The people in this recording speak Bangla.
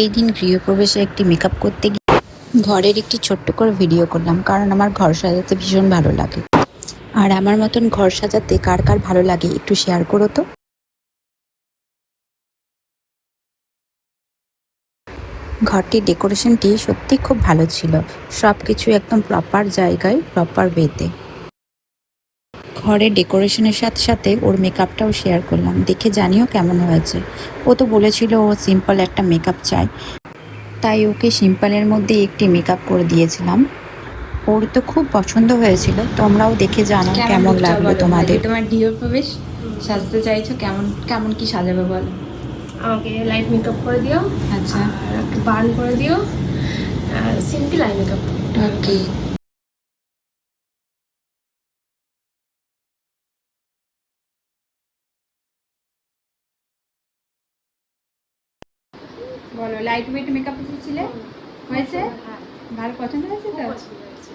এই দিন গৃহপ্রবেশে একটি মেকআপ করতে গিয়ে ঘরের একটি ছোট্ট করে ভিডিও করলাম, কারণ আমার ঘর সাজাতে ভীষণ ভালো লাগে। আর আমার মতন ঘর সাজাতে কার কার ভালো লাগে একটু শেয়ার করো তো। ঘরটির ডেকোরেশনটি সত্যি খুব ভালো ছিল, সব কিছু একদম প্রপার জায়গায়, প্রপার ওয়েতে। ঘরের ডেকোরেশনের সাথে সাথে ওর মেকআপটাও শেয়ার করলাম, দেখে জানিও কেমন হয়েছে। ও তো বলেছিল ও সিম্পল একটা মেকআপ চায়, তাই ওকে সিম্পলের মধ্যে একটি মেকআপ করে দিয়েছিলাম। ওর তো খুব পছন্দ হয়েছিল, তোমরাও দেখে জানাও কেমন লাগলো তোমাদের। তোমার গৃহপ্রবেশ সাজতে চাইছো, কেমন কেমন কি সাজাবে বলো। আমাকে লাইট মেকআপ করে দিও। আচ্ছা, আর একটু বার্ন করে দিও। Simple eye makeup. ওকে। বলো, লাইট ওয়েট মেকআপ ছিলে, হয়েছে? হ্যাঁ, ভালো পছন্দ হয়েছে তো? পছন্দ হয়েছে।